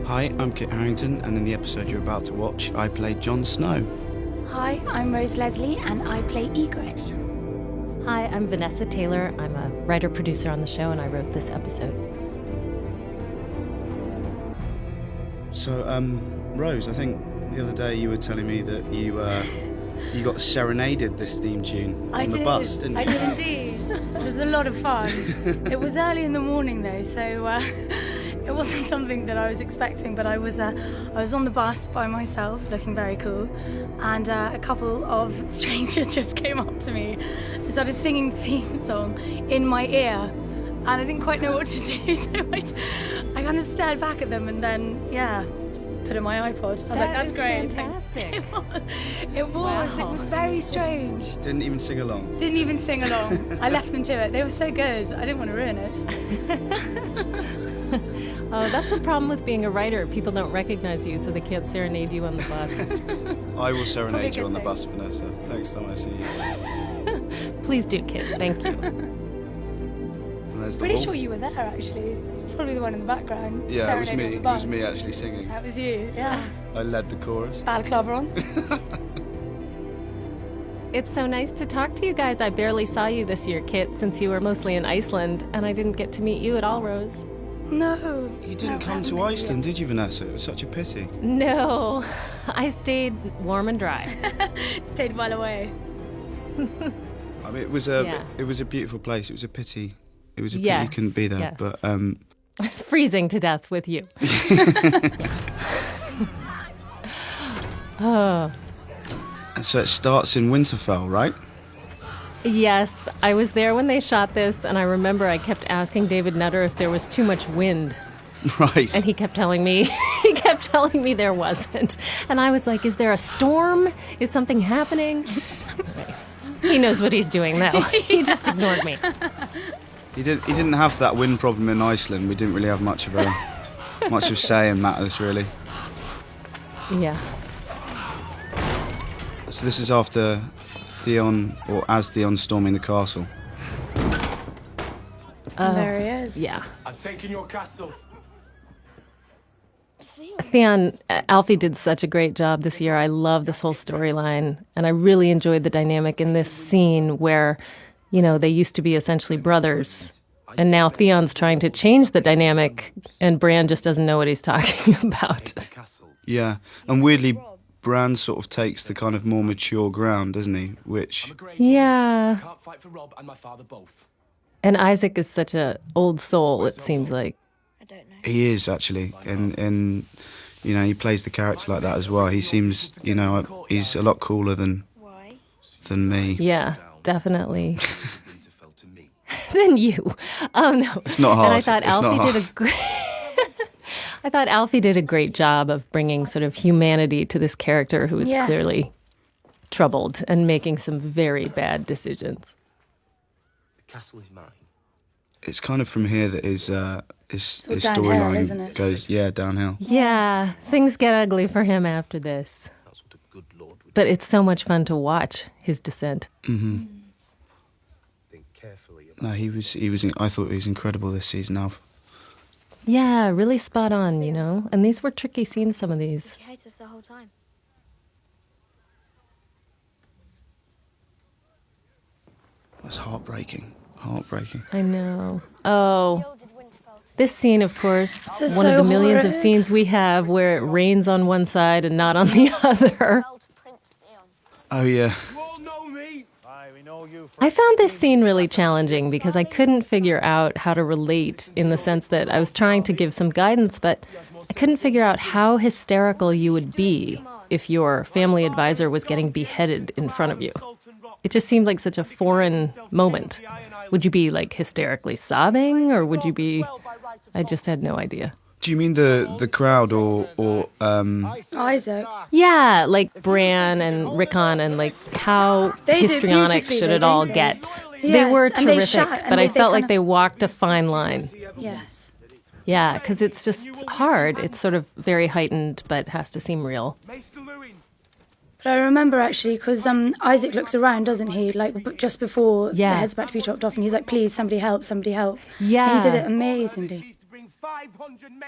Hi, I'm Kit Harington, and in the episode you're about to watch, I play Jon Snow. Hi, I'm Rose Leslie, and I play Ygritte. Hi, I'm Vanessa Taylor. I'm a writer-producer on the show, and I wrote this episode. So, Rose, I think the other day you were telling me that you got serenaded this theme tune on the bus, didn't you? I did indeed. It was a lot of fun. It was early in the morning though, so it wasn't something that I was expecting. But I was on the bus by myself, looking very cool, and a couple of strangers just came up to me and started singing the theme song in my ear, and I didn't quite know what to do, so I kind of stared back at them, and then just put in my iPod. I was like, that's great. Fantastic. It was. Wow. It was very strange. Didn't even sing along? Didn't even sing along. I left them to it. They were so good. I didn't want to ruin it. Oh, that's the problem with being a writer. People don't recognize you, so they can't serenade you on the bus. I will serenade you on the bus, Vanessa, next time I see you. Please do, Kit. Thank you. Pretty sure you were there, actually. Probably the one in the background. Yeah, it was me. On the It bus. was me actually singing. That was you, yeah. I led the chorus. Balaclava on. It's so nice to talk to you guys. I barely saw you this year, Kit, since you were mostly in Iceland, and I didn't get to meet you at all, Rose. No. You didn't come to Iceland, did you, Vanessa? It was such a pity. No, I stayed warm and dry. Stayed well away. I mean, it was a beautiful place. It was a pity. It was a pity you couldn't be there, yes. but Freezing to death with you. Oh. So it starts in Winterfell, right? Yes, I was there when they shot this, and I remember I kept asking David Nutter if there was too much wind. Right. And he kept telling me there wasn't. And I was like, is there a storm? Is something happening? He knows what he's doing now. He just ignored me. He didn't have that wind problem in Iceland. We didn't really have much of say in matters, really. Yeah. So this is after Theon, or as Theon's storming the castle. And there he is. Yeah. I've taken your castle. Theon, Alfie did such a great job this year. I love this whole storyline, and I really enjoyed the dynamic in this scene where, they used to be essentially brothers, and now Theon's trying to change the dynamic, and Bran just doesn't know what he's talking about. Yeah, and weirdly, Bran sort of takes the kind of more mature ground, doesn't he? Which... Yeah. Can't fight for Rob and my father both. And Isaac is such a old soul, it seems like. I don't know. He is, actually, and he plays the character like that as well. He seems, he's a lot cooler than me. Yeah, definitely. Than you. Oh, no. It's not hard. And I thought Alfie did a great job of bringing sort of humanity to this character who is clearly troubled and making some very bad decisions. The castle is mine. It's kind of from here that his downhill, isn't storyline it? goes, downhill. Yeah, things get ugly for him after this. That's what a good lord would But it's so much fun to watch his descent. Mm-hmm. think carefully about. No, I thought he was incredible this season, Alf. Yeah, really spot on, And these were tricky scenes, some of these. She hates us the whole time. That's heartbreaking. I know. Oh, this scene, of course, This is one of so the millions of horrid. scenes we have where it rains on one side and not on the other. Oh, yeah. You all know me. I found this scene really challenging because I couldn't figure out how to relate in the sense that I was trying to give some guidance, but I couldn't figure out how hysterical you would be if your family advisor was getting beheaded in front of you. It just seemed like such a foreign moment. Would you be like hysterically sobbing, or would you be... I just had no idea. Do you mean the crowd or Isaac. Yeah, like Bran and Rickon, and like how They did histrionic beautifully, should though, it all didn't they? get? They Yes, were and they terrific, shot, and but I they felt like kinda- they walked a fine line. Yes. Yeah, because it's just hard. It's sort of very heightened, but has to seem real. But I remember actually, because Isaac looks around, doesn't he? Like just before the Yeah. head's about to be chopped off, and he's like, "Please, somebody help! Somebody help!" Yeah. And he did it amazingly.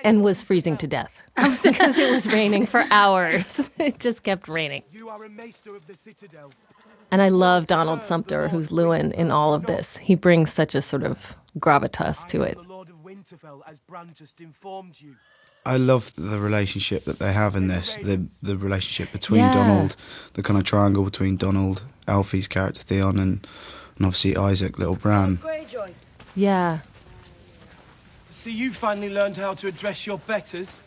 and was freezing to death because it was raining for hours. It just kept raining. You are a maester of the citadel. And I love Donald Sumpter, who's Lewin in all of this. He brings such a sort of gravitas to it. The Lord of Winterfell, as Bran just informed you. I love the relationship that they have in this, the relationship between Yeah. Donald, the kind of triangle between Donald, Alfie's character Theon, and obviously Isaac, little Bran. Yeah. See, you finally learned how to address your betters.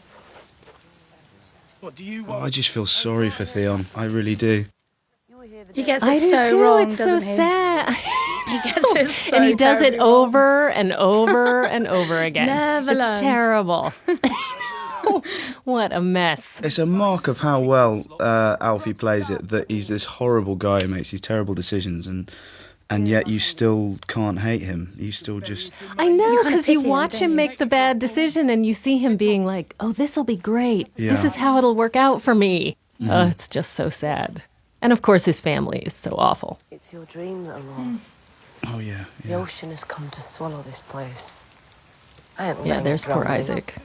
What do you want? I just feel sorry for Theon, I really do. He gets I it do so too. wrong, It's doesn't so he? sad. He gets it so And he does it terribly wrong. over and over and over again. Never it's learns. terrible. What a mess. It's a mark of how well Alfie plays it that he's this horrible guy who makes these terrible decisions, and yet you still can't hate him. You still just... I know, kinda because you pity him, watch don't him you? make the bad decision and you see him being like, oh, this'll be great. This Yeah. is how it'll work out for me. Oh, it's just so sad. And of course, his family is so awful. It's your dream, little one. Oh, yeah, The yeah. ocean has come to swallow this place. I ain't Yeah, letting there's it drown poor me. Isaac.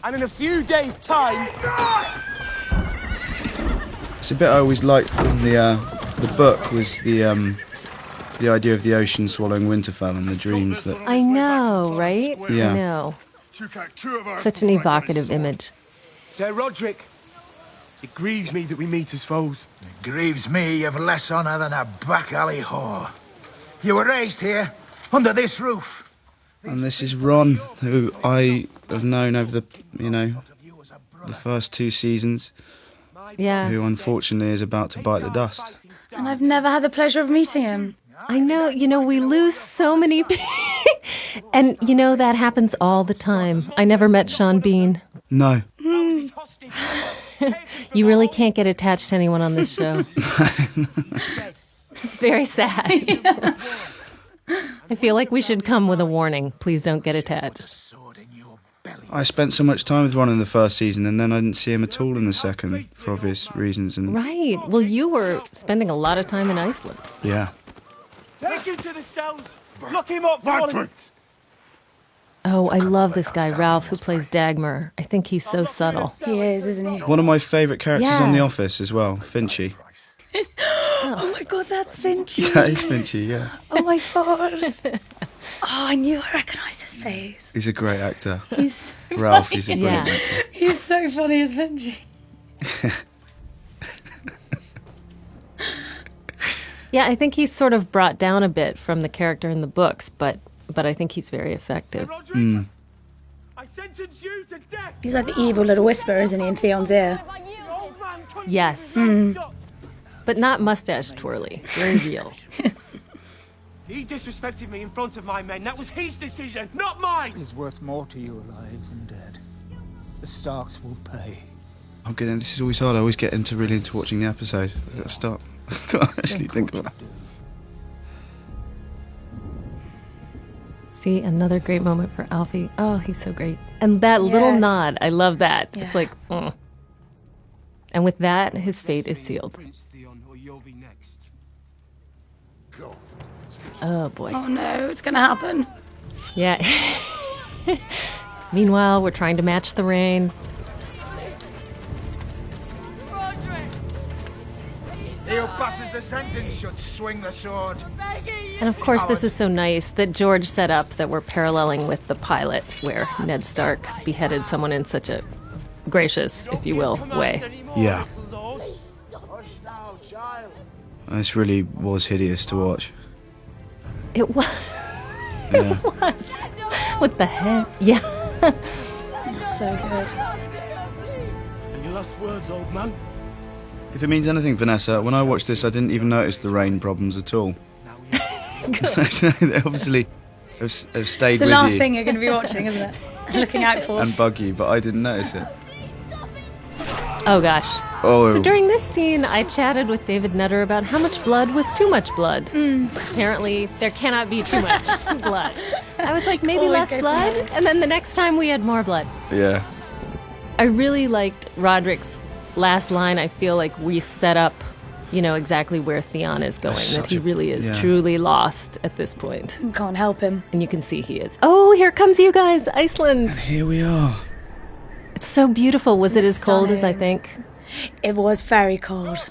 And in a few days' time... It's a bit I always liked from the book was the idea of the ocean swallowing Winterfell and the dreams that... I know, right? Yeah. I know. Such an evocative image. Sir Roderick, it grieves me that we meet as foes. It grieves me you've less honour than a back alley whore. You were raised here, under this roof. And this is Ron, who I have known over the first 2 seasons, Yeah. who unfortunately is about to bite the dust. And I've never had the pleasure of meeting him. I know, we lose so many people. And, that happens all the time. I never met Sean Bean. No. You really can't get attached to anyone on this show. It's very sad. I feel like we should come with a warning. Please don't get attached. Sword in your belly. I spent so much time with Ron in the first season, and then I didn't see him at all in the second, for obvious reasons. And Right. Well, you were spending a lot of time in Iceland. yeah. Take him to the cells. Lock him up. Oh, I love this guy, Ralph, who plays Dagmar. I think he's so subtle. He is, isn't he? One of my favourite characters Yeah. on The Office as well, Finchy. Oh my god, that's Finchy. Yeah, he's Finchy, yeah. Oh my god. Oh, I knew I recognised his face. He's a great actor. He's Ralph, he's a brilliant Yeah. actor. He's so funny as Finchy. Yeah, I think he's sort of brought down a bit from the character in the books, but I think he's very effective. Roderick, I sentence you to death. He's like the evil little whisperer, isn't he, in Theon's ear? The old man couldn't Yes. stop. But not mustache twirly. Very real. He disrespected me in front of my men. That was his decision, not mine. Is worth more to you alive than dead. The Starks will pay. I'm getting, this is always hard. I always get really into watching the episode. I've got to stop. I can't actually think about it. See, another great moment for Alfie. Oh, he's so great. And that little Yes. nod, I love that. Yeah. It's like, And with that, his fate is sealed. Prince Theon, or you'll be next. Oh, boy. Oh no, it's gonna happen. Yeah. Meanwhile, we're trying to match the rain. He who passes the sentence should swing the sword. And of course, this is so nice that George set up that we're paralleling with the pilot, where Ned Stark beheaded someone in such a gracious, if you will, way. Yeah. This really was hideous to watch. It was. Yeah. It was. What the heck? Yeah. So good. Any last words, old man? If it means anything, Vanessa, when I watched this, I didn't even notice the rain problems at all. They obviously have stayed It's the with last you thing you're going to be watching, isn't it? Looking out for. and bug you, but I didn't notice it. Oh, gosh. Oh, So during this scene, I chatted with David Nutter about how much blood was too much blood. Apparently, there cannot be too much blood. I was like, maybe Always less go for blood? more. And then the next time we had more blood. yeah. I really liked Roderick's last line. I feel like we set up you know, exactly where Theon is going, that he really is yeah. truly lost at this point. Can't help him. And you can see he is. Oh, here comes you guys, Iceland. And here we are. It's so beautiful. Was it as cold as I think? It was very cold.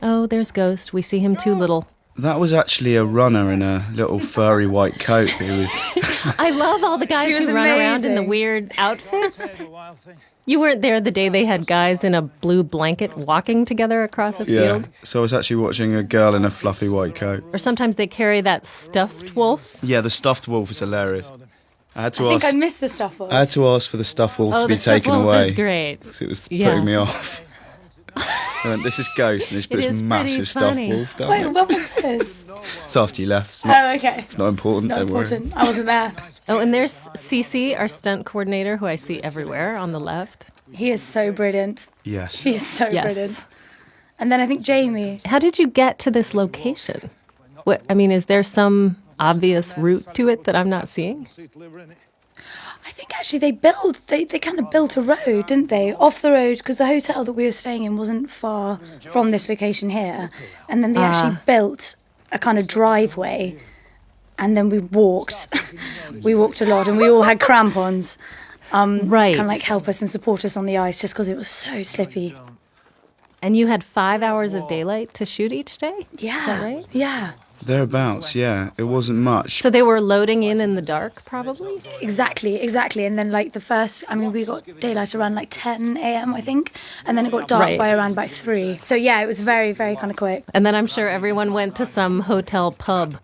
Oh, there's Ghost. We see him too little. That was actually a runner in a little furry white coat who was... I love all the guys She was who run around in the amazing. weird outfits. You weren't there the day they had guys in a blue blanket walking together across a Yeah, field? so I was actually watching a girl in a fluffy white coat. Or sometimes they carry that stuffed wolf. Yeah, the stuffed wolf is hilarious. I had to I think ask. I missed the stuff. I had to ask for the stuffed wolf to Oh, be the stuffed taken wolf away is great. because it was Yeah. putting me off. I went, this is Ghost, and he's put It this is massive pretty stuffed funny. wolf down. Wait, next what to- was this? It's after you left. It's not, Oh, okay. it's not important. Not don't important. I wasn't there. Oh, and there's Cece, our stunt coordinator, who I see everywhere on the left. He is so brilliant. worry. Yes. He is so Yes. brilliant. And then I think Jamie. How did you get to this location? What, I mean, is there some obvious route to it that I'm not seeing? I think actually they kind of built a road, didn't they? Off the road, because the hotel that we were staying in wasn't far from this location here. And then they actually built a kind of driveway. And then we walked. We walked a lot and we all had crampons. Right. Kind of like help us and support us on the ice just because it was so slippy. And you had 5 hours of daylight to shoot each day? Yeah. Is that right? Yeah. Thereabouts, yeah. It wasn't much. So they were loading in the dark, probably? Exactly. And then like we got daylight around like 10 a.m. I think. And then it got dark Right. by around about 3. So yeah, it was very, very kind of quick. And then I'm sure everyone went to some hotel pub.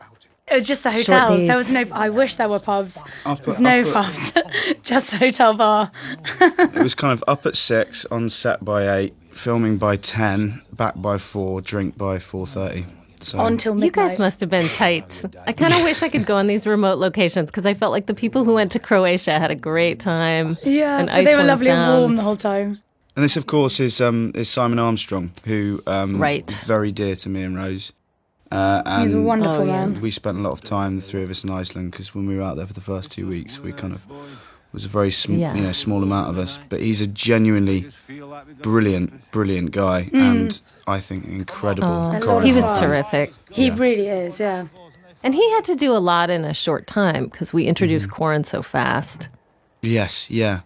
It was just the hotel. days. There was no. I wish there were pubs. There's Up no at- pubs. Just the hotel bar. It was kind of up at 6, on set by 8, filming by 10, back by 4, drink by 4:30. So On till midnight. You guys must have been tight. I kind of wish I could go on these remote locations because I felt like the people who went to Croatia had a great time. Yeah, and but they were Iceland lovely and warm sounds- the whole time. And this, of course, is Simon Armstrong, who Right. is very dear to me and Rose. He's a And wonderful Oh, yeah. man. we spent a lot of time, the three of us, in Iceland, because when we were out there for the first 2 weeks, we kind of was a very Yeah. small amount of us. But he's a genuinely brilliant guy, and I think incredible choreographer. He was terrific. He Yeah. really is. Yeah. And he had to do a lot in a short time because we introduced Corin so fast. Yes, yeah.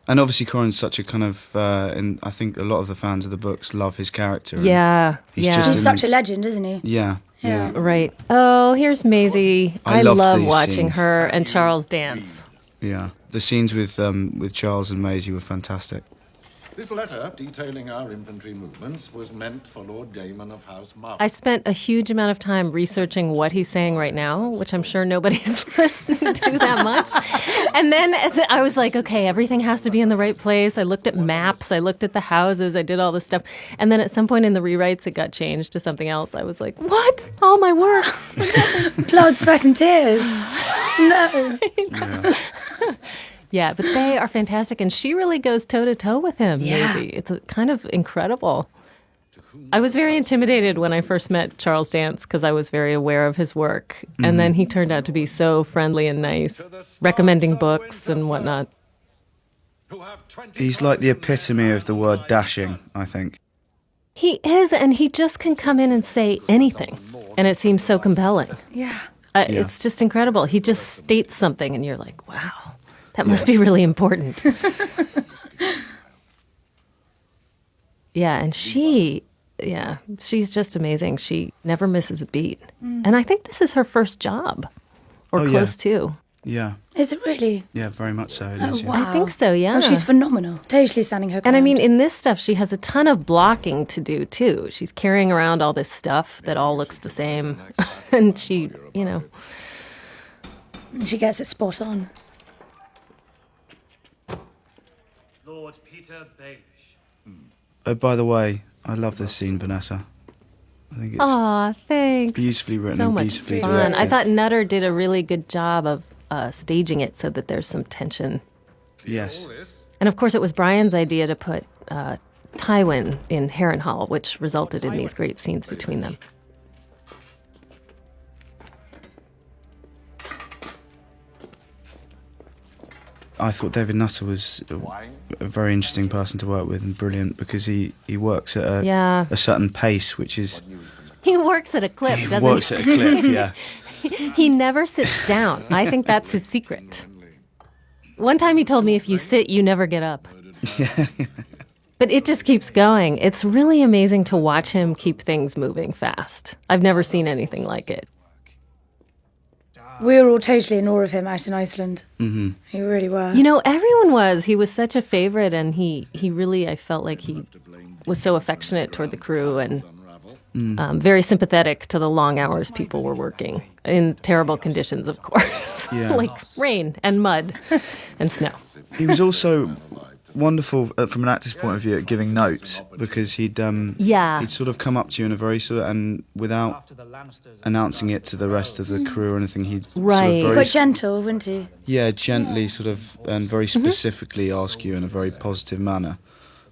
And obviously Corin's such a kind of, and I think a lot of the fans of the books love his character. and Yeah, He's yeah. just He's in- such a legend, isn't he? Yeah, yeah. Right. Oh, here's Maisie. I I loved love these watching scenes. her and Charles dance. Yeah. The scenes with Charles and Maisie were fantastic. This letter, detailing our infantry movements, was meant for Lord Damon of House Mark. I spent a huge amount of time researching what he's saying right now, which I'm sure nobody's listening to that much. And then I was like, okay, everything has to be in the right place. I looked at maps, I looked at the houses, I did all this stuff. And then at some point in the rewrites, it got changed to something else. I was like, what? All my work. Blood, sweat, and tears. No. Yeah, but they are fantastic. And she really goes toe-to-toe with him, Yeah. Maisie. It's kind of incredible. I was very intimidated when I first met Charles Dance because I was very aware of his work. And then he turned out to be so friendly and nice, recommending books and whatnot. He's like the epitome of the word dashing, I think. He is, and he just can come in and say anything. And it seems so compelling. Yeah. It's just incredible. He just states something, and you're like, wow, that must be really important. Yeah, and she's just amazing. She never misses a beat. And I think this is her first job, or Oh, yeah. close to. Yeah, Is it really? yeah, very much so. It Oh, is, yeah. wow. I think so, yeah. Oh, she's phenomenal. Totally standing her ground. And I mean, in this stuff, she has a ton of blocking to do, too. She's carrying around all this stuff that all looks the same. And she, she gets it spot on. Lord Peter Baelish. Oh, by the way, I love this scene, Vanessa. I think it's Aw, thanks. beautifully written So and much beautifully fun. directed. I thought Nutter did a really good job of staging it so that there's some tension. Yes. And of course, it was Brian's idea to put Tywin in Harrenhal, which resulted in these great scenes between them. I thought David Nutter was a very interesting person to work with and brilliant because he works at a certain pace, which is... He works at a clip, doesn't he? He works at a clip, yeah. He never sits down. I think that's his secret. One time he told me if you sit, you never get up. But it just keeps going. It's really amazing to watch him keep things moving fast. I've never seen anything like it. We were all totally in awe of him out in Iceland. Mm-hmm. He really were. You know, everyone was. He was such a favorite, and he really, I felt like he was so affectionate toward the crew and very sympathetic to the long hours people were working in terrible conditions, of course, like rain and mud and snow. He was also wonderful from an actor's point of view at giving notes because he'd sort of come up to you in a very sort of, and without announcing it to the rest of the crew or anything, he'd sort of very quite gentle, wouldn't he? Yeah, gently sort of and very specifically ask you in a very positive manner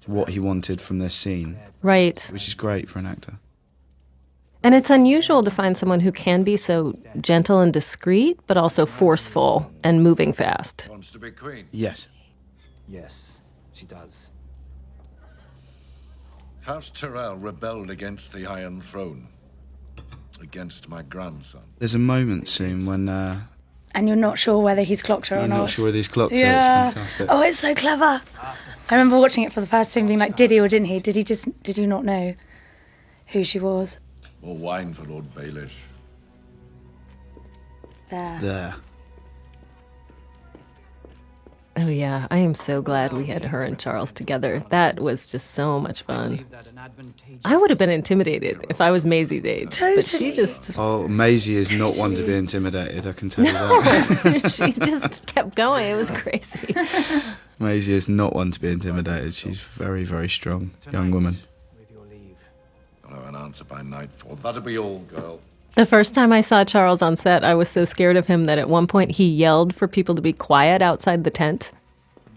what he wanted from this scene. Right. Which is great for an actor. And it's unusual to find someone who can be so gentle and discreet, but also forceful and moving fast. Wants to be queen? Yes. Yes, she does. House Tyrrell rebelled against the Iron Throne. Against my grandson. There's a moment soon when... and you're not sure whether he's clocked her or not. You're not sure whether he's clocked her, yeah. It's fantastic. Oh, it's so clever. I remember watching it for the first time being like, did he or didn't he? Did you not know who she was? More wine for Lord Baelish. There. Oh, yeah. I am so glad we had her and Charles together. That was just so much fun. I would have been intimidated if I was Maisie's age. Totally. But she just... Oh, Maisie is not one to be intimidated, I can tell you that. She just kept going. It was crazy. Maisie is not one to be intimidated. She's very, very strong young woman. I'll have an answer by nightfall. That'll be all, girl. The first time I saw Charles on set, I was so scared of him that at one point he yelled for people to be quiet outside the tent.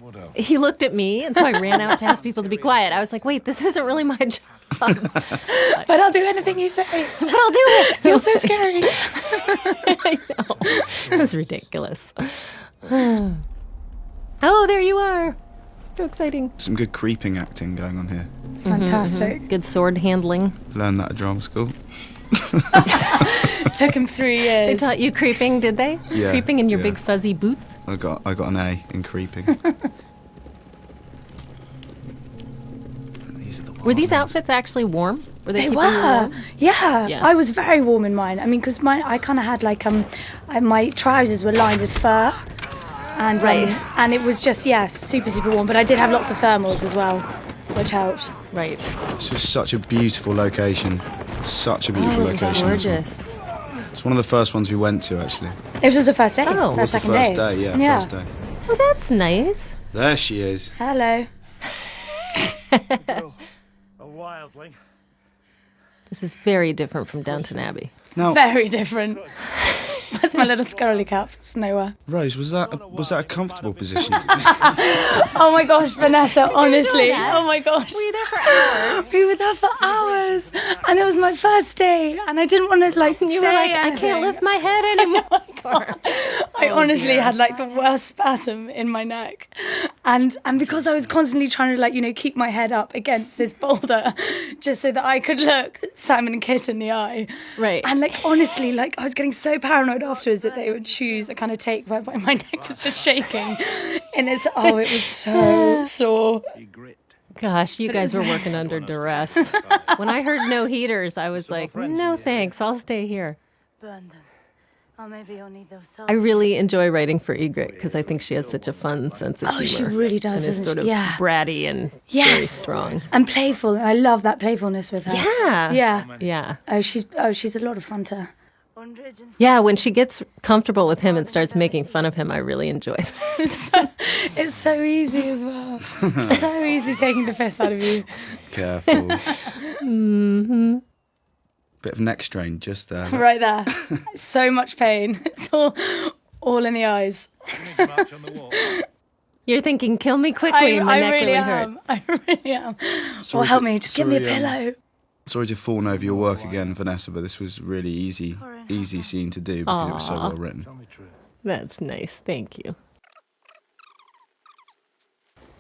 What else? He looked at me, and so I ran out to ask people to be quiet. I was like, wait, this isn't really my job. But I'll do anything you say. But I'll do it. You're so scary. I know. It was ridiculous. Oh, there you are. So exciting. Some good creeping acting going on here. Fantastic. Good sword handling. Learned that at drama school. Took him 3 years. They taught you creeping, did they? Yeah. Creeping in your yeah. big fuzzy boots? I got an A in creeping. Were these outfits actually warm? Were They keeping were. you warm? Yeah. I was very warm in mine. I mean, because I kind of had like my trousers were lined with fur, and and it was just super warm. But I did have lots of thermals as well, which helped. Right. This was such a beautiful location. Such a beautiful location. Gorgeous. It's one of the first ones we went to, actually. It was just the first day. Oh. It was the second first day. day, Yeah. first day. Oh, that's nice. There she is. Hello. A wildling. This is very different from Downton Abbey. Now, Very different. That's my little scully cap. It's nowhere. Rose, was that a comfortable position? Oh my gosh, Vanessa, honestly. that? Oh my gosh. Were you there for hours? We were there for hours. And it was my first day. And I didn't want to You were like, I can't lift my head anymore. I honestly had like the worst spasm in my neck. And because I was constantly trying to keep my head up against this boulder just so that I could look Simon and Kit in the eye. Right. And honestly, I was getting so paranoid afterwards that they would choose a kind of take where my neck was just shaking. And it was so sore. Gosh, you guys were working under duress. When I heard no heaters, I was like, no thanks, I'll stay here. Burn them. Or maybe you'll need those I really enjoy writing for Ygritte because I think she has such a fun sense of humor. Oh, she really does, and is doesn't sort of she? Yeah. bratty and very strong. And playful. And I love that playfulness with her. Yeah. Yeah. Yeah. Oh, she's a lot of fun to... Yeah, when she gets comfortable with him and starts making fun of him, I really enjoy it. It's so easy as well. So easy taking the piss out of you. Careful. Bit of neck strain just there. Right there. So much pain. It's all in the eyes. You're thinking, kill me quickly. My neck really hurt. I really am. Sorry help to- me. Just give me a sorry, pillow. Sorry to fawn over your work again, Vanessa, but this was really easy scene to do because it was so well written. That's nice. Thank you.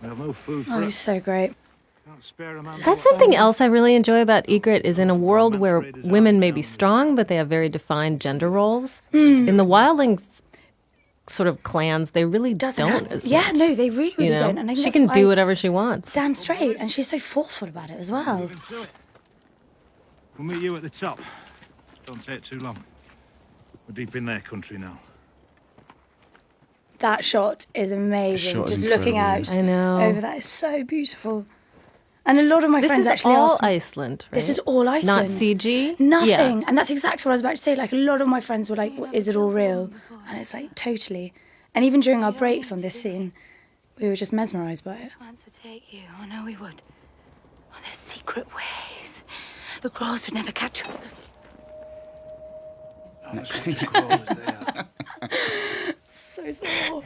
We have no food for Oh, he's so great. That's something else I really enjoy about Ygritte is in a world where women may be strong, but they have very defined gender roles. In the wildlings sort of clans, they really don't as much. Yeah, no, they really don't. And I think she can do whatever she wants. Damn straight. And she's so forceful about it as well. We'll meet you at the top. Don't take too long. We're deep in their country now. That shot is amazing. Shot is Just looking out I know. over that is so beautiful. And a lot of my friends actually all ask me, Iceland, right? This is all Iceland. Not CG? Nothing. Yeah. And that's exactly what I was about to say. Like, a lot of my friends were like, is it all real? And it's like, totally. And even during our breaks on this scene, we were just mesmerised by it. Would take you. Oh, no, we would. Oh, there's secret ways. The Grolls would never catch us. So small.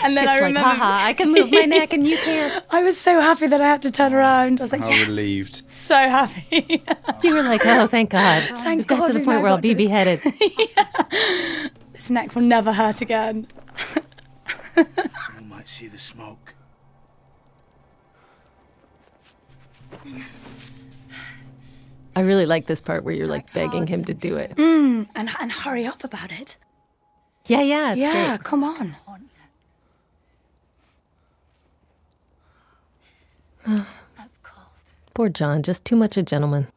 And then I remember, haha, I can move my neck and you can't. I was so happy that I had to turn around. I was like, How yes. relieved. So happy. You were like, oh, thank God. We've got to the point where I'll be beheaded. This neck will never hurt again. Someone might see the smoke. I really like this part where you're like begging him to do it. And hurry up about it. Yeah, it's Yeah, great. come on. That's cold. Poor John, just too much a gentleman.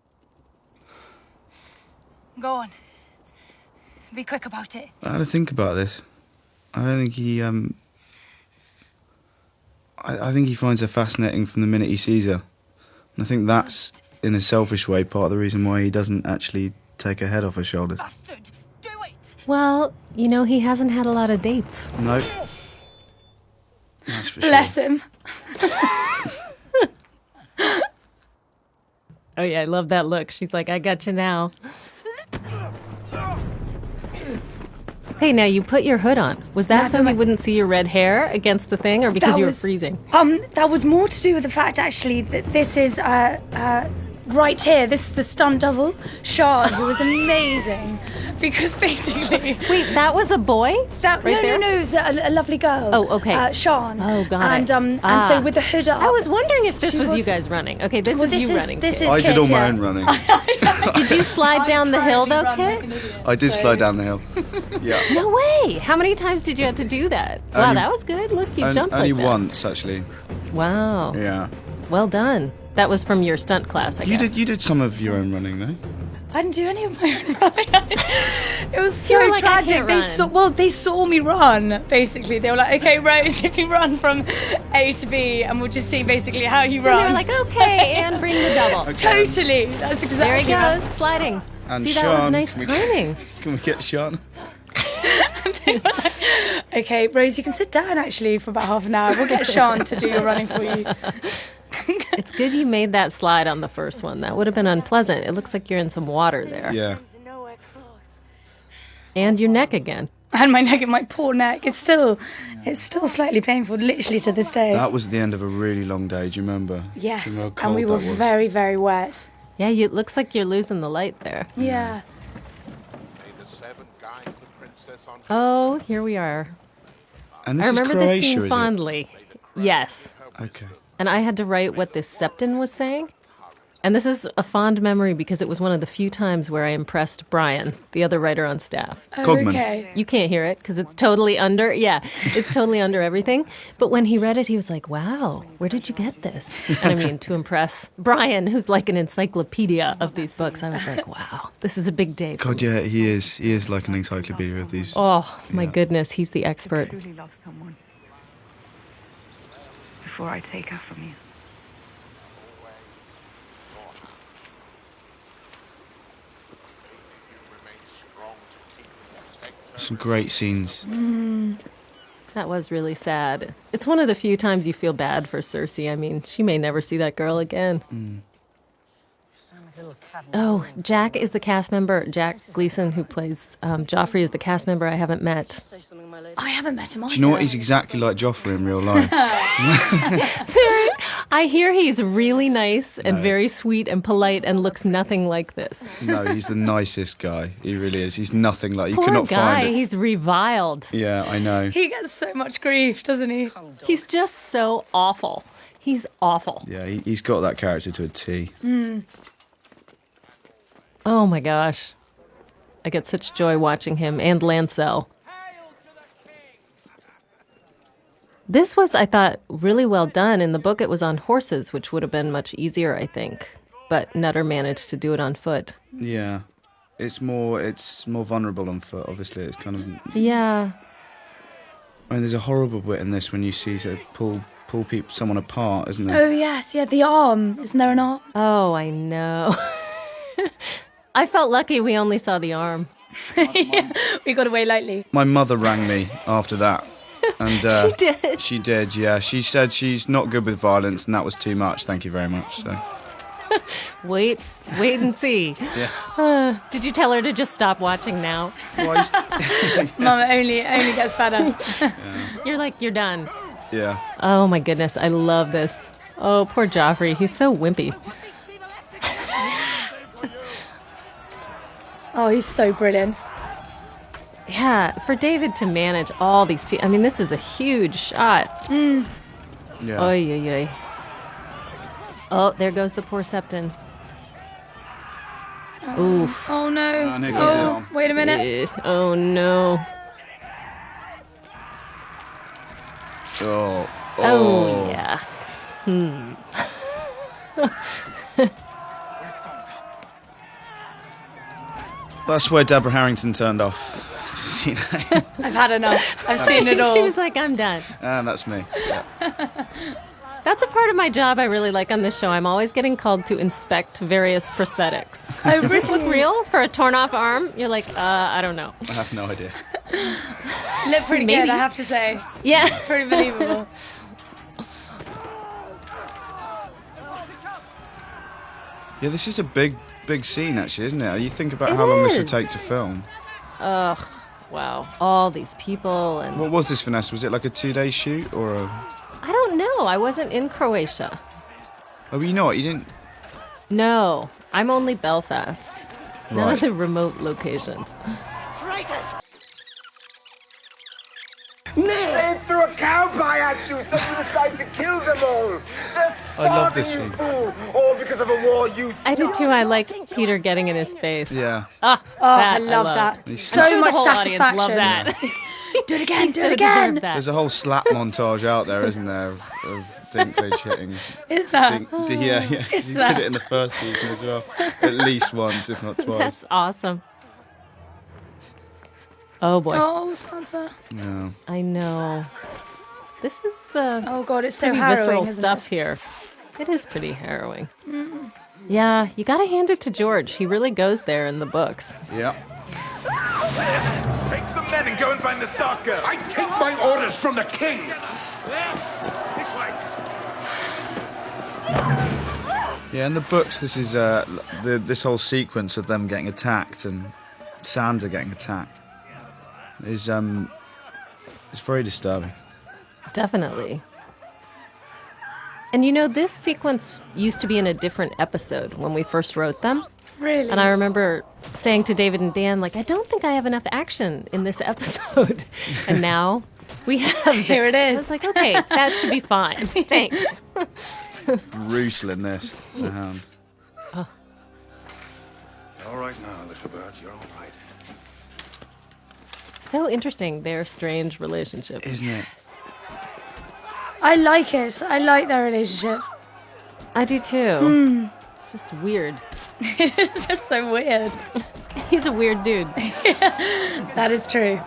Go on. Be quick about it. I had to think about this. I don't think he. I think he finds her fascinating from the minute he sees her, and I think that's, in a selfish way, part of the reason why he doesn't actually take her head off her shoulders. Bastard, do it! Well, he hasn't had a lot of dates. No. That's for Bless sure. him. Oh yeah, I love that look. She's like, I got you now. Okay, now you put your hood on. Was that so he wouldn't see your red hair against the thing, or because you were freezing? That was more to do with the fact, actually, that this is right here. This is the stunt double, Sean, who was amazing. Because basically... Wait, that was a boy? No, it was a lovely girl. Oh, okay. Sean. Oh, got it. And so with the hood up... I was wondering if this She was you was- guys running. Okay, this is you running. This Kit. is I did Kit, all my yeah. own running. Did you slide down the hill though, Kit? I did slide down the hill. Yeah. No way! How many times did you have to do that? Wow, Only- that was good. Look, you jumped Only like that. once, actually. Wow. Yeah. Well done. That was from your stunt class, I guess. You did some of your own running, though. I didn't do any of my own running. It was You were so like, I tragic. can't run. They saw me run, basically. They were like, okay, Rose, if you run from A to B, and we'll just see basically how you And run. they were like, okay, and bring the double. Totally. That's exactly There he how- goes, sliding. And See, that was Sean, nice timing. Can we get Sean? Okay, Rose, you can sit down actually for about half an hour. We'll get Sean to do your running for you. It's good you made that slide on the first one. That would have been unpleasant. It looks like you're in some water there. Yeah. And your neck again. And my neck, my poor neck, it's still slightly painful, literally to this day. That was the end of a really long day, do you remember? Yes, Do you remember how and we cold were that was? very, very wet. Yeah, it looks like you're losing the light there. Yeah. Oh, here we are. And this I is remember Croatia, this scene is it? fondly. Yes. Okay. And I had to write what this septon was saying. And this is a fond memory because it was one of the few times where I impressed Brian, the other writer on staff. Oh, Cogman. okay. You can't hear it because it's totally under. Yeah, it's totally under everything. But when he read it, he was like, wow, where did you get this? And I mean, to impress Brian, who's like an encyclopedia of these books, I was like, wow, this is a big day. For God, me. yeah, he is. He is like an encyclopedia of these. Oh, my goodness, he's the expert. Truly love someone before I take her from you. Some great scenes. That was really sad. It's one of the few times you feel bad for Cersei. I mean, she may never see that girl again. Oh, Jack is the cast member. Jack Gleason, who plays Joffrey, is the cast member I haven't met. I haven't met him either. Do you know what? He's exactly like Joffrey in real life. I hear he's really nice and very sweet and polite and looks nothing like this. No, he's the nicest guy. He really is. He's nothing like... You Poor cannot guy, find it. he's reviled. Yeah, I know. He gets so much grief, doesn't he? He's just so awful. He's awful. Yeah, he's got that character to a T. Oh my gosh. I get such joy watching him and Lancel. This was, I thought, really well done. In the book, it was on horses, which would have been much easier, I think. But Nutter managed to do it on foot. Yeah. It's more vulnerable on foot, obviously. It's kind of... Yeah. I mean, there's a horrible bit in this when you see pull someone apart, isn't there? Oh, yes, yeah, the arm. Isn't there an arm? Oh, I know. I felt lucky we only saw the arm. Yeah, we got away lightly. My mother rang me after that. And She did? She did, yeah. She said she's not good with violence and that was too much. Thank you very much. So. Wait and see. Yeah. Did you tell her to just stop watching now? Mama only gets better. You're like, you're done. Yeah. Oh my goodness, I love this. Oh, poor Joffrey. He's so wimpy. Oh, he's so brilliant. Yeah, for David to manage all these people. I mean, this is a huge shot. Yeah. Oy, oy, oy. Oh, there goes the poor Septon. Oof. Oh, no. And here goes the arm. Wait a minute. Oh, no. Oh, yeah. That's where Deborah Harington turned off. I've had enough. I've seen it all. She was like, I'm done. And that's me. Yeah. That's a part of my job I really like on this show. I'm always getting called to inspect various prosthetics. Oh, Does this look real for a torn off arm? You're like, I don't know. I have no idea. Look pretty Maybe. good, I have to say. Yeah. Pretty believable. Yeah, this is a big scene, actually, isn't it? You think about It how long this would is. take to film. Ugh, wow. All these people and... What was this, Vanessa? Was it like a 2-day shoot or a... I don't know. I wasn't in Croatia. Oh, you know what? You didn't... No, I'm only Belfast. None Right. of the remote locations. They threw a cowpie at you, so you decided to kill them all. They're I love starving this you, scene. fool, all because of a war you I do too. I like Peter getting in his face. Yeah. Ah, I love that. He's So I'm sure much the whole satisfaction. audience love that. Do it again, He do so it again. deserved that. There's a whole slap montage out there, isn't there, of Dinklage hitting... Is that? Yeah. Is He that? did it in the first season as well. At least once, if not twice. That's awesome. Oh boy. Oh, Sansa. Yeah. I know. This is Oh, God, it's so pretty harrowing, visceral isn't stuff it? here. It is pretty harrowing. Yeah, you gotta hand it to George. He really goes there in the books. Yeah. Take some men and go and find the Stark girl. I take my orders from the king. This way. Yeah, in the books, this is this whole sequence of them getting attacked and Sansa getting attacked is it's very disturbing. Definitely. And you know, this sequence used to be in a different episode when we first wrote them. Really? And I remember saying to David and Dan, like, I don't think I have enough action in this episode. And now we have Here this. it is. I was like, okay, that should be fine. Thanks. Brutal in this, the Hound. All right now, little bird, you're all right. So interesting, their strange relationship. Isn't it? I like it. I like their relationship. I do too. It's just weird. It's just so weird. He's a weird dude. That is true.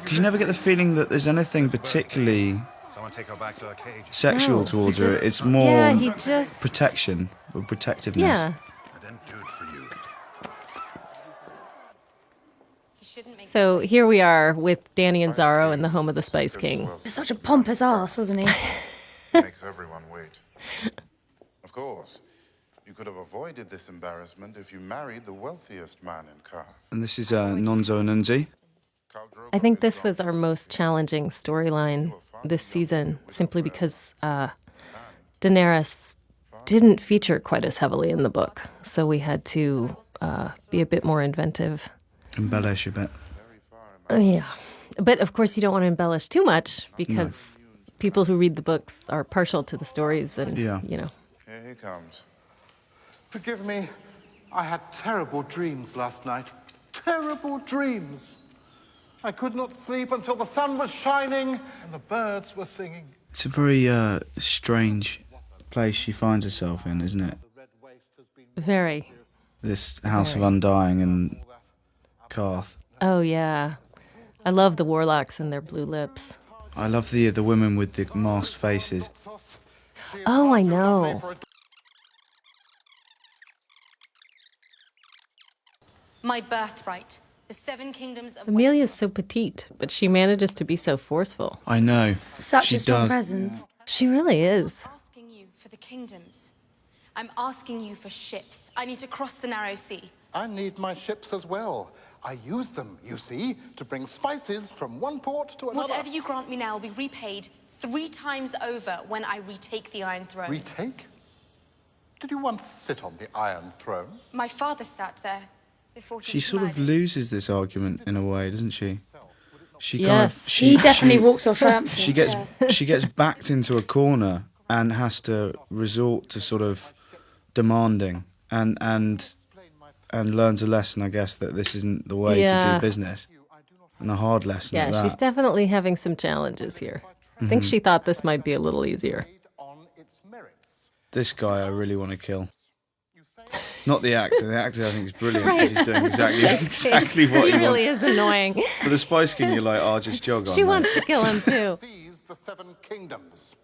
Because you never get the feeling that there's anything particularly Someone take her back to her cage. sexual No, towards he her. just- It's more Yeah, he just... protection or protectiveness. Yeah. I didn't do it for you. So here we are with Dany and Zaro in the home of the Spice King. He's such a pompous ass, wasn't he? Makes everyone wait. Of course, you could have avoided this embarrassment if you married the wealthiest man in Karth. And this is Nonzo and Nunzi. I think this was our most challenging storyline this season, simply because Daenerys didn't feature quite as heavily in the book, so we had to be a bit more inventive. Embellish a bit. Yeah. But of course you don't want to embellish too much, because people who read the books are partial to the stories and, you know. Here he comes. Forgive me, I had terrible dreams last night. Terrible dreams. I could not sleep until the sun was shining and the birds were singing. It's a very strange place she finds herself in, isn't it? Very. This House of Undying and Karth. Oh, yeah. I love the warlocks and their blue lips. I love the women with the masked faces. Oh, I know. My birthright. The 7 kingdoms of Emilia's so petite, but she manages to be so forceful. I know. Such she a strong does. presence. She really is. I'm asking you for the kingdoms. I'm asking you for ships. I need to cross the narrow sea. I need my ships as well. I use them, you see, to bring spices from one port to another. Whatever you grant me now will be repaid 3 times over when I retake the Iron Throne. Retake? Did you once sit on the Iron Throne? My father sat there before he She sort of loses this argument in a way, doesn't she? She he definitely walks off triumphant. She gets backed into a corner and has to resort to sort of demanding and learns a lesson, I guess, that this isn't the way to do business. And a hard lesson at that. She's definitely having some challenges here. I think she thought this might be a little easier. This guy I really want to kill. Not the actor. The actor I think is brilliant because he's doing exactly what he really is annoying. For the Spice King, you're like, oh, just jog on. She wants to kill him too. Seize the 7 kingdoms.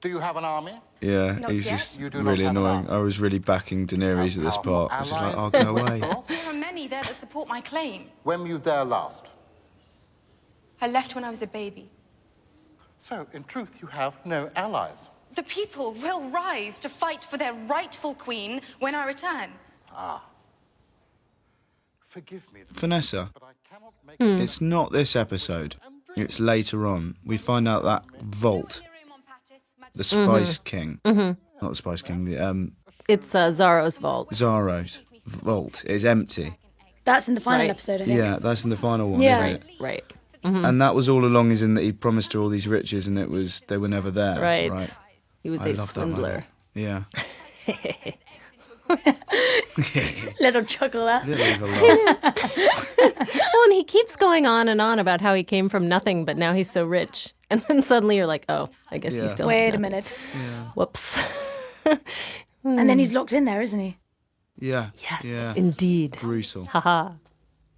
Do you have an army? Yeah, he's just really annoying. I was really backing Daenerys at this part. I was just like, oh, go away. There are many there that support my claim. When were you there last? I left when I was a baby. So, in truth, you have no allies. The people will rise to fight for their rightful queen when I return. Ah. Forgive me. Vanessa, it's not this episode. It's later on. We find out that vault, the Spice King, not the Spice King, it's Xaro's vault. Xaro's vault is empty. That's in the final episode, I think. Yeah, that's in the final one, Yeah. isn't it? Right. And that was all along is in that he promised her all these riches and they were never there. Right. He was a swindler. Yeah. Little chuckle there. Well, and he keeps going on and on about how he came from nothing, but now he's so rich. And then suddenly you're like, oh, I guess you still Wait have a nothing. minute. Yeah. Whoops. And then he's locked in there, isn't he? Yeah. Yes, Yeah. indeed. Brutal. Haha.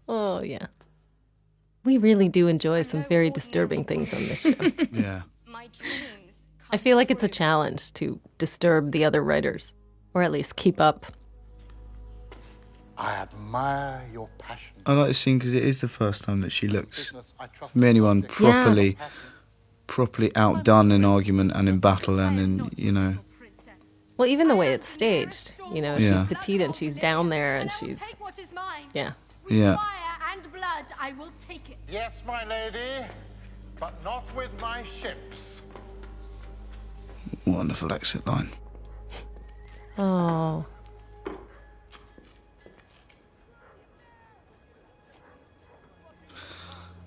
Oh, yeah. We really do enjoy some very disturbing things on this show. Yeah. I feel like it's a challenge to disturb the other writers, or at least keep up. I admire your passion. I like this scene because it is the first time that she looks, from anyone, properly outdone in argument and in battle and in, you know. Well, even the way it's staged, you know, she's Yeah. petite and she's down there and she's, yeah. Yeah. And blood, I will take it. Yes, my lady, but not with my ships. Wonderful exit line. Oh.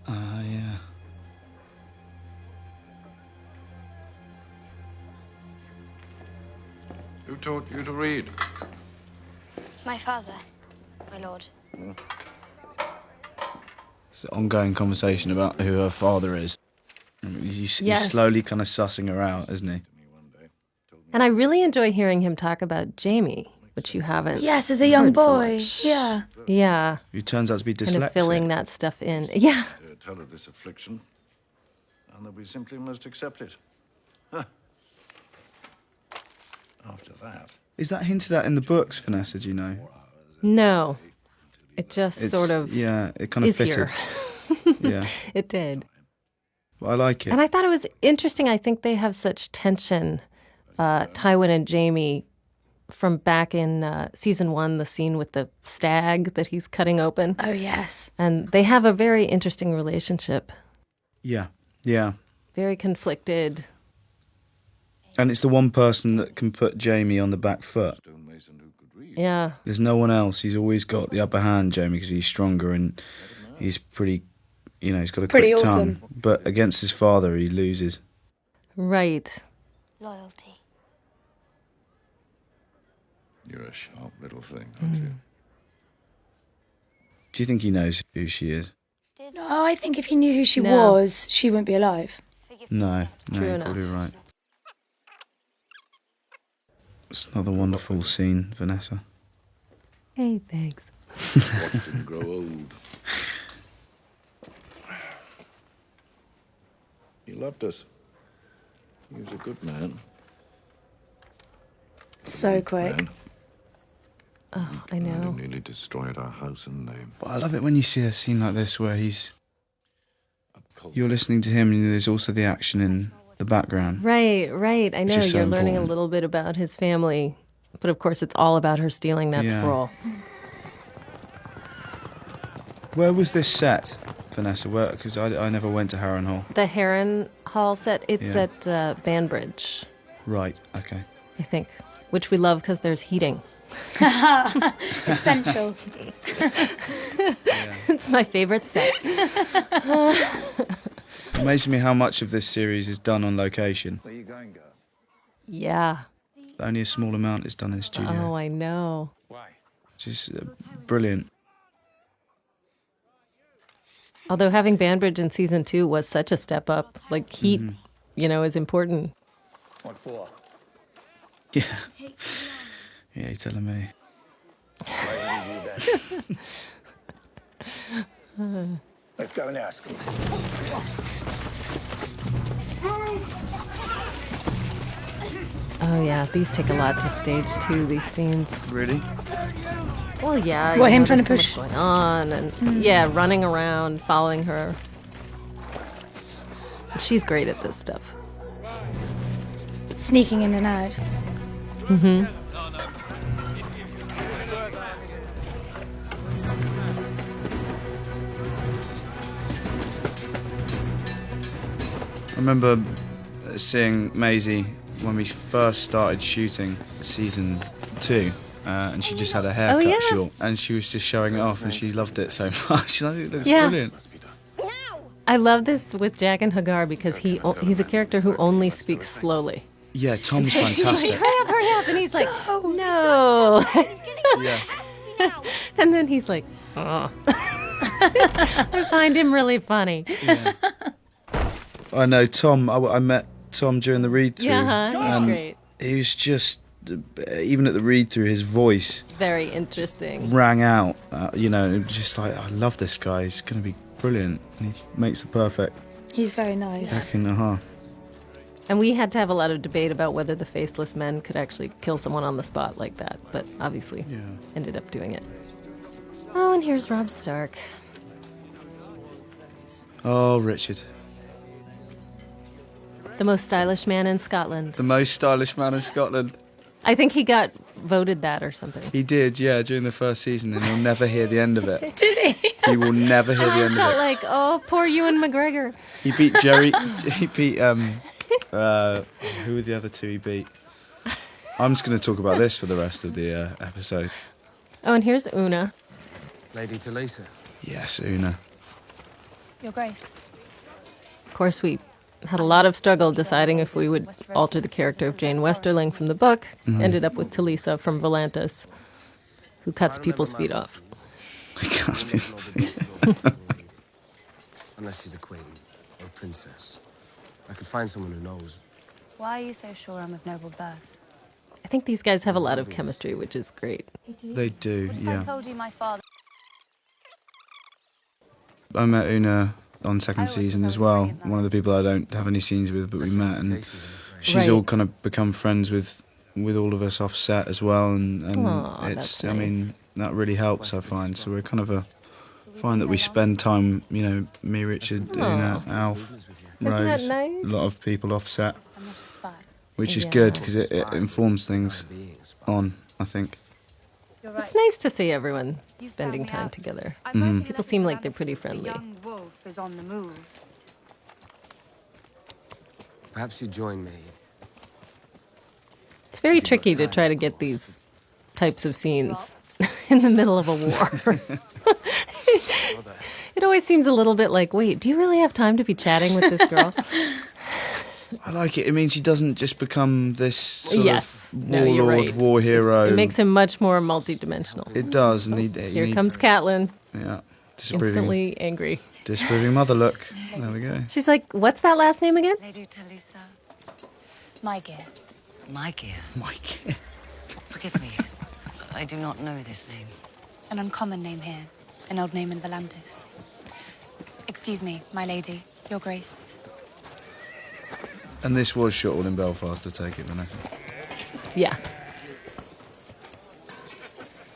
Yeah. Who taught you to read? My father, my lord. It's an ongoing conversation about who her father is. He's slowly kind of sussing her out, isn't he? And I really enjoy hearing him talk about Jamie, which you haven't. Yes, as a young heard so boy. much. Yeah. Yeah. Who turns out to be dyslexic. Kind of filling that stuff in. Yeah. Tell of this affliction, and that we simply must accept it. After that. Is that hinted at in the books, Vanessa, do you know? No. It just sort of. Yeah, it kind of is fitted. Here. Yeah. It did. But I like it. And I thought it was interesting. I think they have such tension, Tywin and Jamie, from back in season 1, the scene with the stag that he's cutting open. Oh, yes. And they have a very interesting relationship. Yeah, yeah. Very conflicted. And it's the one person that can put Jamie on the back foot. Yeah. There's no one else. He's always got the upper hand, Jamie, because he's stronger and he's pretty, he's got a pretty quick awesome. tongue. But against his father, he loses. Right. Loyalty. You're a sharp little thing, aren't you? Do you think he knows who she is? No, I think if he knew who she was, she wouldn't be alive. No, True you're enough. probably right. It's another wonderful scene, Vanessa. Hey, thanks. Watch him grow old. He loved us. He was a good man. So quick. Man. Oh, I know. He nearly destroyed our house and name. But I love it when you see a scene like this where you're listening to him and there's also the action in the background. Right. I know. is so You're learning important. a little bit about his family. But of course, it's all about her stealing that scroll. Where was this set, Vanessa? Because I never went to Harrenhal. The Heron Hall set, it's at Banbridge, Right, okay. I think, which we love because there's heating. Essential. It's my favorite set. Amazes me how much of this series is done on location. Where you going, girl? Yeah. Only a small amount is done in studio. Oh, I know. Why? Which is brilliant. Although having Banbridge in season 2 was such a step up. Like, heat, is important. What for? Yeah. Yeah, you're telling me. Why would you do that? Let's go and ask him. Oh, yeah. These take a lot to stage, too, these scenes. Really? Well, yeah. What, him there's trying to so much push? going on, and running around, following her. She's great at this stuff. Sneaking in and out. I remember seeing Maisie when we first started shooting season 2, and she just had her hair cut short, and she was just showing it off, and she loved it so much. And I think it looks brilliant. I love this with Jack and Hagar because he's a character who only speaks slowly. Yeah, Tom's So she's fantastic. like, hurry up, and he's like, no. Yeah. And then he's like, oh. I find him really funny. Yeah. I know Tom. I met Tom during the read-through. Yeah, he's and great. He was just, even at the read-through, his voice Very interesting. rang out. Just like, I love this guy. He's going to be brilliant. He makes the perfect He's very nice. second and a half. And we had to have a lot of debate about whether the faceless men could actually kill someone on the spot like that, but obviously ended up doing it. Oh, and here's Robb Stark. Oh, Richard. The most stylish man in Scotland. The most stylish man in Scotland. I think he got voted that or something. He did, yeah, during the first season, and he'll never hear the end of it. Did he? He will never hear the end of Felt it. like, oh, poor Ewan McGregor. He beat Jerry. He beat who were the other two he beat? I'm just going to talk about this for the rest of the episode. Oh, and here's Una. Lady Talisa. Yes, Una. Your Grace. Of course, we had a lot of struggle deciding if we would alter the character of Jane Westerling from the book. Ended up with Talisa from Volantis, who cuts people's feet off. He cuts people's feet. Unless she's a queen or a princess. I could find someone who knows. Why are you so sure I'm of noble birth? I think these guys have a lot of chemistry, which is great. They do, I yeah. told you my father. I met Una on second season as well. One of the people I don't have any scenes with, but we met, and she's all kind of become friends with all of us off set as well, and Aww, it's that's nice. I mean that really helps, I find. So we're kind of find that we spend time, me, Richard, Una, Alf, Rose, that nice? a lot of people off set, I'm not a spy. which is Yeah. good because it informs things. Being a spy. on, I think. It's nice to see everyone spending time together. People seem like they're pretty friendly. Young wolf is on the move. Perhaps you join me. It's very tricky to try to get these types of scenes in the middle of a war. It always seems a little bit like, wait, do you really have time to be chatting with this girl? I like it. It means he doesn't just become this sort of you're warlord, right. war hero. It makes him much more multidimensional. It does. And Here comes Catelyn. Yeah. Instantly angry. Disapproving mother look. There we go. She's like, what's that last name again? Lady Talisa. My gear. My gear. My gear. Forgive me. I do not know this name. An uncommon name here. An old name in Volantis. Excuse me, my lady. Your grace. And this was shot all in Belfast, to take it, Vanessa. Yeah.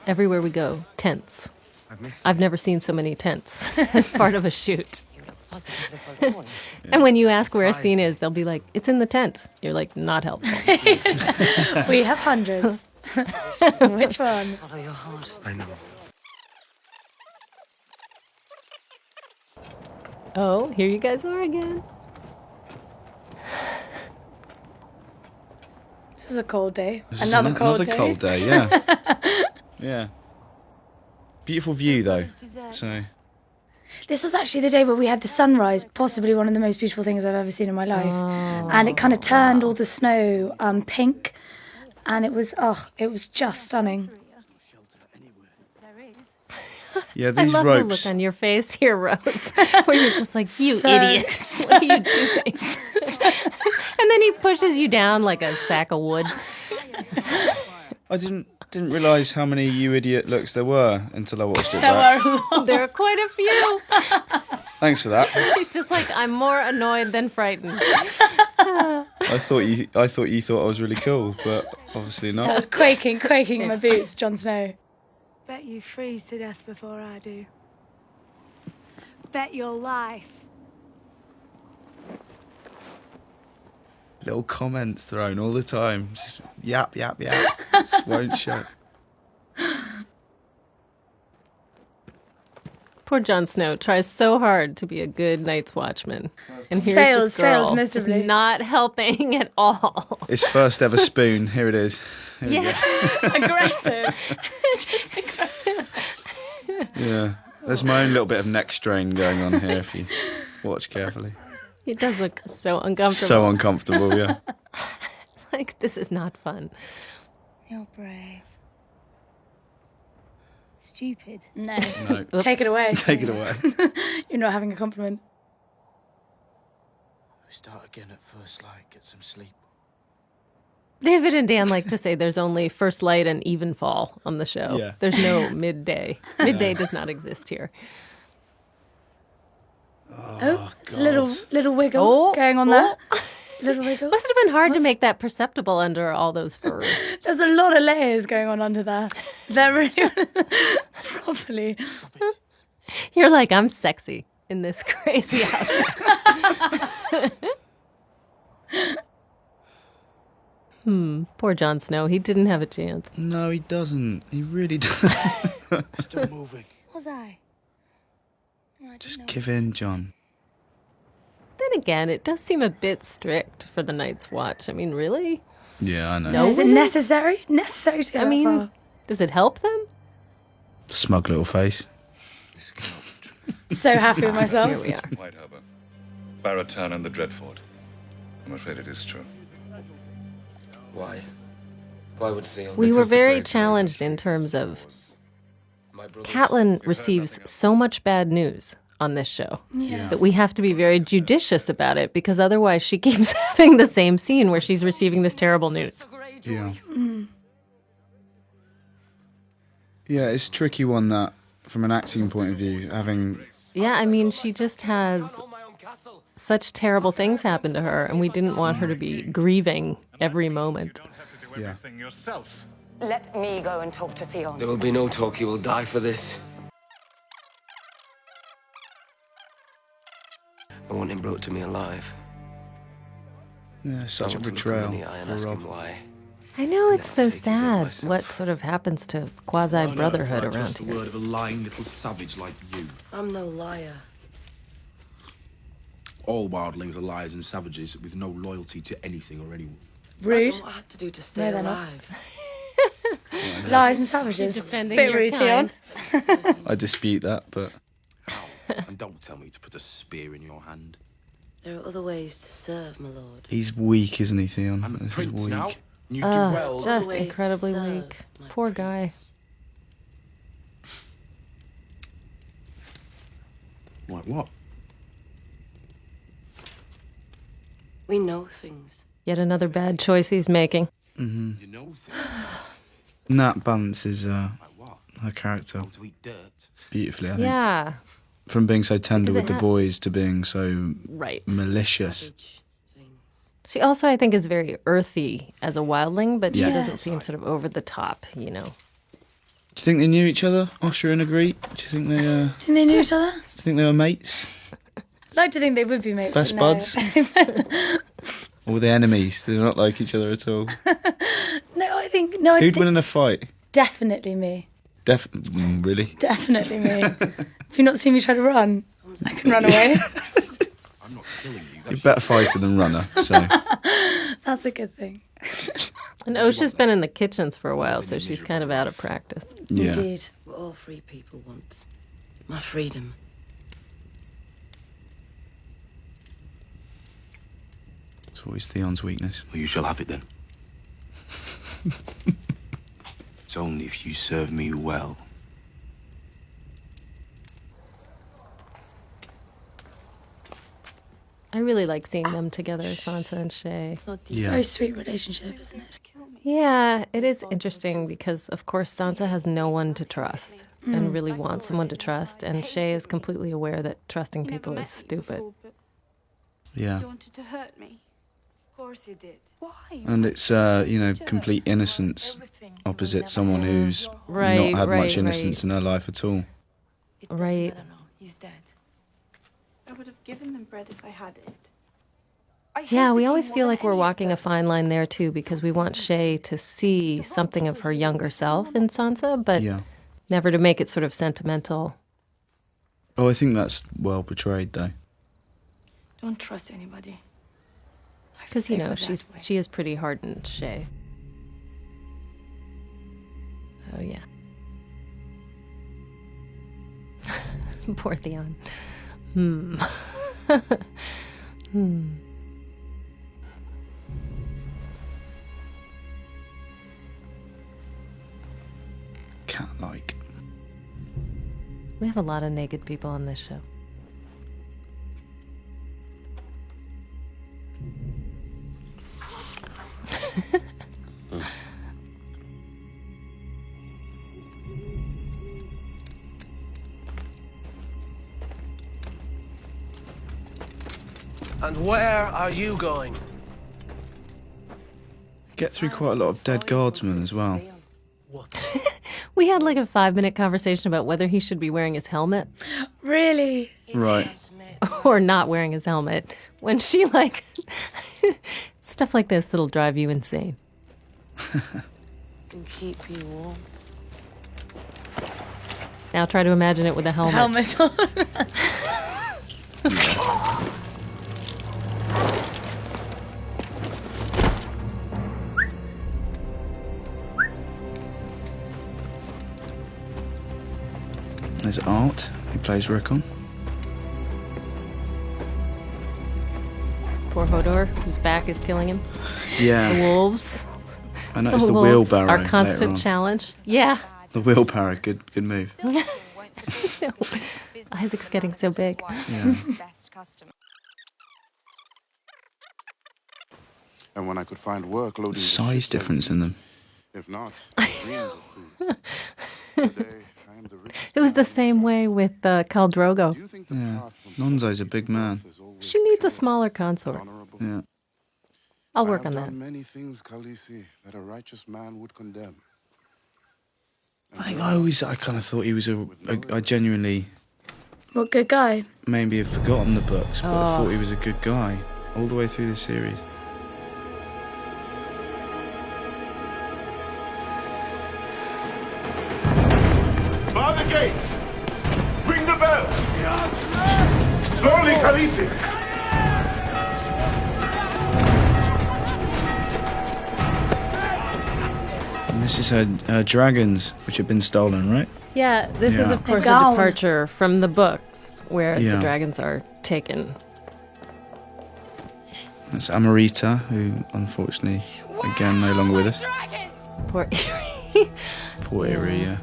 Everywhere we go, tents. I've never seen so many tents as part of a shoot. And when you ask where a scene is, they'll be like, it's in the tent. You're like, not helpful. We have hundreds. Which one? Follow your heart. I know. Oh, here you guys are again. This is a cold day. This is Another cold day, yeah. Yeah. Beautiful view, though. So. This was actually the day where we had the sunrise, possibly one of the most beautiful things I've ever seen in my life. And it kind of turned all the snow pink, and it was just stunning. Yeah, these I love ropes. the look on your face here, Rose, where you're just like, you idiot. What are you doing? And then he pushes you down like a sack of wood. I didn't realise how many you idiot looks there were until I watched it back. There are quite a few. Thanks for that. She's just like, I'm more annoyed than frightened. I thought you thought I was really cool, but obviously not. I was quaking in my boots, Jon Snow. Bet you freeze to death before I do. Bet your life. Little comments thrown all the time. Just yap, yap, yap. Just won't shut. Poor Jon Snow tries so hard to be a good Night's Watchman. And here's fails this girl miserably. just not helping at all. His first ever spoon. Here it is. Here Aggressive. Just aggressive. Yeah. There's my own little bit of neck strain going on here if you watch carefully. It does look so uncomfortable. So uncomfortable, yeah. It's like, this is not fun. You're brave. Stupid. No. Take it away. Take it away. You're not having a compliment. We start again at first light, get some sleep. David and Dan like to say there's only first light and even fall on the show. Yeah. There's no midday. Midday does not exist here. Oh, it's a little wiggle going on there. Little wiggle. Must have been hard to make that perceptible under all those furs. There's a lot of layers going on under there. They're really properly. You're like, I'm sexy in this crazy outfit. Poor Jon Snow. He didn't have a chance. No, he doesn't. He really doesn't. Still moving. Was I? Just give in, John. Then again, it does seem a bit strict for the Night's Watch. I mean, really? Yeah, I know. No, is it necessary? Necessary to go that far? Does it help them? Smug little face. So happy with myself. Here we are. White Harbour. Barrowtown and the Dreadford. I'm afraid it is true. Why? Why would Theon? We were very challenged in terms of Catelyn receives so much bad news on this show that we have to be very judicious about it, because otherwise she keeps having the same scene where she's receiving this terrible news. Yeah. Yeah, it's a tricky one, that, from an acting point of view, having... Yeah, I mean, she just has such terrible things happen to her, and we didn't want her to be grieving every moment. Yeah. Let me go and talk to Theon. There will be no talk. He will die for this. I want him brought to me alive. Yeah, such a I want him to betrayal come in the eye and for ask Rob. him why. I know it's so sad what sort of happens to quasi-brotherhood around the here. word of a lying little savage like you. I'm no liar. All wildlings are liars and savages with no loyalty to anything or anyone. Rude. I don't know what I had to do to stay No, they're not. alive. Lies and savages. Defending Bit your rude, kind. Theon. I dispute that, but And don't tell me to put a spear in your hand. There are other ways to serve, my lord. he's weak, isn't he, Theon? I'm a This is prince weak. now. And you do well. Just Always incredibly serve, weak. my Poor guy. prince. Like what? We know things. Yet another bad choice he's making. Mm-hmm. You know things. And that balances her character To eat dirt. beautifully, I think. Yeah. From being so tender Because with it the boys to being so Right. malicious. She also, I think, is very earthy as a wildling, but she Yeah. doesn't seem sort of over the top, you know. Do you think they knew each other, Osher and Ygritte? Do you think they? Do you think they knew each other? Do you think they were mates? I'd like to think they would be mates. Best but no. buds? Or were they enemies? They not like each other at all. No, I think Who'd win in a fight? definitely me. Really? Definitely me. If you've not seen me try to run, I can run away. I'm not killing you. You're a better fighter than runner, so. That's a good thing. And Osha's been in the kitchens for a while, so she's kind of out of practice. Yeah. Indeed. What all free people want. My freedom. It's always Theon's weakness. Well, you shall have it then. It's only if you serve me well. I really like seeing them together, Sansa and Shay. Yeah. Very sweet relationship, isn't it? Yeah, it is interesting because, of course, Sansa has no one to trust and really wants someone to trust, and Shay is completely aware that trusting people is stupid. Yeah. You wanted to hurt me. Of course you did. Why? And it's, complete innocence opposite someone who's Right, not had right, much innocence right. in her life at all. Right. He's dead. I would have given them bread if I had it. Yeah, we always feel like we're walking a fine line there, too, because we want Shay to see something of her younger self in Sansa, but Yeah. never to make it sort of sentimental. Oh, I think that's well portrayed, though. Don't trust anybody. Because, you know, she is pretty hardened, Shay. Oh, yeah. Poor Theon. Cat-like. We have a lot of naked people on this show. And where are you going? Get through quite a lot of dead guardsmen as well. We had like a 5-minute conversation about whether he should be wearing his helmet Really? Right. or not wearing his helmet. When she like stuff like this that'll drive you insane. And keep you warm. Now try to imagine it with a helmet. Helmet on. There's Art, who plays Rickon. Poor Hodor, whose back is killing him. Yeah. The wolves. I noticed the wolves, wheelbarrow. our later constant on. challenge. Yeah. The wheelbarrow, good move. Isaac's getting so big. Yeah. And when I could find work loading Size difference in them. If not, It was the same way with Khal Drogo. Yeah. Nonzo's a big man. She needs a smaller consort. Yeah. I'll work on I that. have done many things, Khaleesi, that a righteous man would condemn. I kind of thought he was I genuinely What good guy? maybe have forgotten the books, but I Oh. thought he was a good guy all the way through the series. the gates! Ring the bell! Slowly, Khaleesi! And this is her dragons, which have been stolen, right? Yeah, this is, of course, a departure from the books, where the dragons are taken. That's Ygritte, who, unfortunately, again, no longer with us. Poor Eyrie. Poor Eyrie, yeah.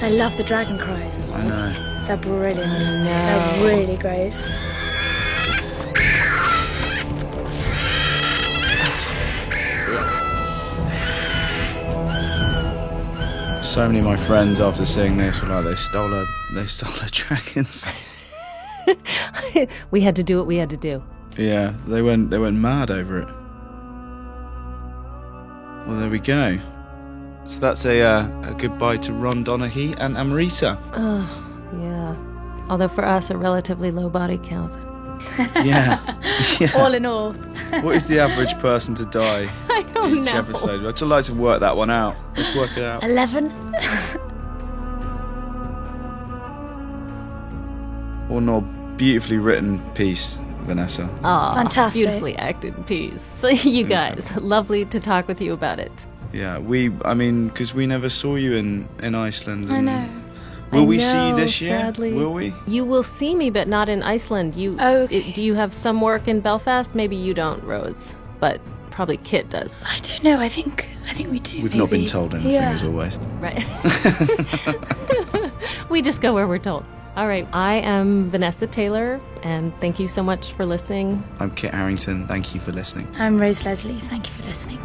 I love the dragon cries as well. I know. They're brilliant. They're really great. So many of my friends, after seeing this, were like, they stole her dragons. We had to do what we had to do. Yeah, they went mad over it. Well, there we go. So that's a goodbye to Ron Donaghy and Ygritte. Oh, yeah. Although for us, a relatively low body count. Yeah. All in all. What is the average person to die I don't each know. episode? I'd just like to work that one out. Let's work it out. 11. Or no, beautifully written piece, Vanessa. Oh, fantastic. Beautifully acted piece. You guys, lovely to talk with you about it. Yeah, because we never saw you in Iceland. I know. Will we see you this year? Sadly. Will we? You will see me, but not in Iceland. Do you have some work in Belfast? Maybe you don't, Rose, but probably Kit does. I don't know. I think we do. We've not been told anything, as always. Right. We just go where we're told. All right. I am Vanessa Taylor, and thank you so much for listening. I'm Kit Harington. Thank you for listening. I'm Rose Leslie. Thank you for listening.